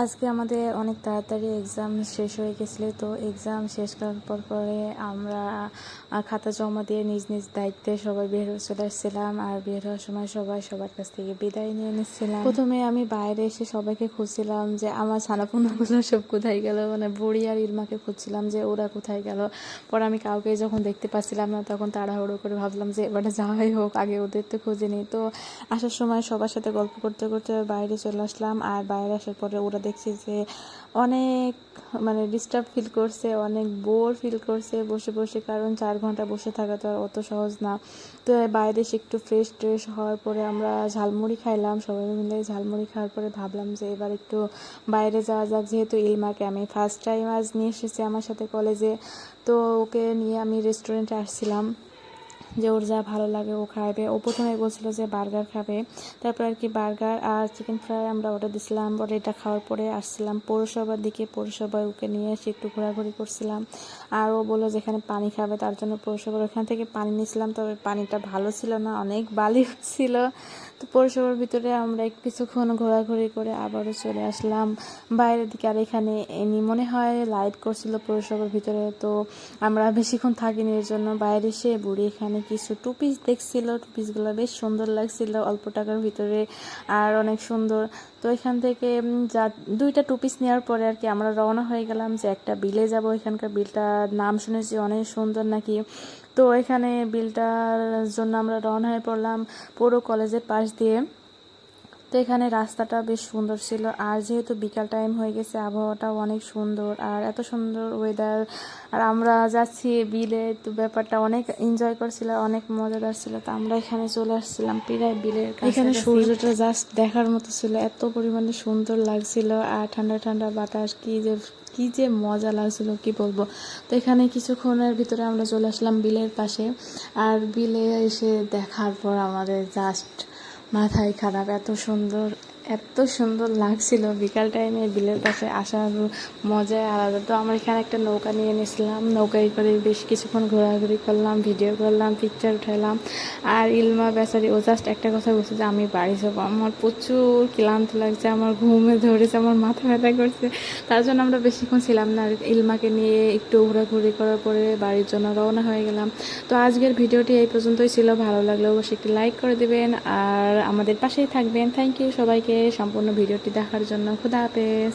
আজকে আমাদের অনেক তাড়াতাড়ি এক্সাম শেষ হয়ে গেছিলো। তো এক্সাম শেষ করার পরে আমরা খাতা জমা দিয়ে নিজ নিজ দায়িত্বে সবাই বের হয়ে চলে আসছিলাম। আর বের হওয়ার সময় সবার কাছ থেকে বিদায় নিয়ে নিচ্ছিলাম। প্রথমে আমি বাইরে এসে সবাইকে খুঁজছিলাম যে আমার ছানাপোনাগুলো সব কোথায় গেল, মানে বুড়ি আর ইলমাকে খুঁজছিলাম যে ওরা কোথায় গেল। পরে আমি কাউকে যখন দেখতে পাচ্ছিলাম না তখন তাড়াহুড়ো করে ভাবলাম যে এবারে যাওয়াই হোক, আগে ওদের তো খুঁজে নিই। তো আসার সময় সবার সাথে গল্প করতে করতে বাইরে চলে আসলাম। আর বাইরে আসার পরে ওরা দেখছি যে অনেক ডিস্টার্ব ফিল করছে, অনেক বোর ফিল করছে বসে বসে, কারণ 4 ঘন্টা বসে থাকা তো আর অত সহজ না। তো বাইরে এসে একটু ফ্রেশ হওয়ার পরে আমরা ঝালমুড়ি খাইলাম, সবাই মিলে ঝালমুড়ি খাওয়ার পরে ভাবলাম যে এবার একটু বাইরে যাওয়া যাক, যেহেতু ইলমাকে আমি ফার্স্ট টাইম আজ নিয়ে এসেছি আমার সাথে কলেজে। তো ওকে নিয়ে আমি রেস্টুরেন্টে আসছিলাম যে ওর যা ভালো লাগে ও খাবে। ও প্রথমে বলছিল যে বার্গার খাবে, তারপর আর কি বার্গার আর চিকেন ফ্রাই আমরা অর্ডার দিছিলাম। পরে এটা খাওয়ার পরে আসছিলাম পৌরসভার দিকে, পৌরসভায় ওকে নিয়ে এসে একটু ঘোরাঘুরি করছিলাম। আর ও বললো যেখানে পানি খাবে তার জন্য পৌরসভার ওখান থেকে পানি নিয়েছিলাম, তবে পানিটা ভালো ছিল না, অনেক বালি ছিল। তো পৌরসভার ভিতরে আমরা কিছুক্ষণ ঘোরাঘুরি করে আবারও চলে আসলাম বাইরের দিকে। আর এখানে মনে হয় লাইট করছিল পৌরসভার ভিতরে, তো আমরা বেশিক্ষণ থাকিনি, এর জন্য বাইরে এসে বুড়ি এখানে কিছু টু পিস দেখছিল। টু পিসগুলো বেশ সুন্দর লাগছিল, অল্প টাকার ভিতরে আর অনেক সুন্দর। তো এখান থেকে যা 2টা টু পিস নেওয়ার পরে আর কি আমরা রওনা হয়ে গেলাম যে একটা বিলে যাব। এখানকার বিলটার নাম শুনেছি অনেক সুন্দর নাকি। তো এখানে বিলটার জন্য আমরা রওনা হয়ে পড়লাম পুরো কলেজের পাশ দিয়ে। তো এখানে রাস্তাটা বেশ সুন্দর ছিল, আর যেহেতু বিকাল টাইম হয়ে গেছে আবহাওয়াটাও অনেক সুন্দর আর এত সুন্দর ওয়েদার। আর আমরা যাচ্ছি বিলে, তো ব্যাপারটা অনেক এনজয় করছিল, অনেক মজাদার ছিল। তো আমরা এখানে চলে আসছিলাম প্রায় বিলের কাছে। এখানে সূর্যটা জাস্ট দেখার মতো ছিল, এত পরিমাণে সুন্দর লাগছিল আর ঠান্ডা ঠান্ডা বাতাস, কি যে মজা লাগছিল কি বলবো। তো এখানে কিছুক্ষণের ভিতরে আমরা চলে আসলাম বিলের পাশে। আর বিলে এসে দেখার পর আমাদের জাস্ট মাথায় খারাপ, এত সুন্দর লাগছিল। বিকাল টাইমে বিলের পাশে আসার মজাই আলাদা। তো আমরা এখানে একটা নৌকা নিয়ে নিয়েছিলাম, নৌকায় করে বেশ কিছুক্ষণ ঘোরাঘুরি করলাম, ভিডিও করলাম, পিকচার উঠাইলাম। আর ইলমা বেচারি ও জাস্ট একটা কথা বলছে যে আমি বাড়ি যাবো, আমার প্রচুর ক্লান্ত লাগছে, আমার ঘুমে ধরেছে, আমার মাথা ব্যথা করছে। তার জন্য আমরা বেশিক্ষণ ছিলাম না, ইলমাকে নিয়ে একটু ঘোরাঘুরি করার পরে বাড়ির জন্য রওনা হয়ে গেলাম। তো আজকের ভিডিওটি এই পর্যন্তই ছিল, ভালো লাগলে অবশ্যই একটি লাইক করে দেবেন আর আমাদের পাশেই থাকবেন। থ্যাংক ইউ সবাইকে সম্পূর্ণ ভিডিওটি দেখার জন্য। খুদা হাফেজ।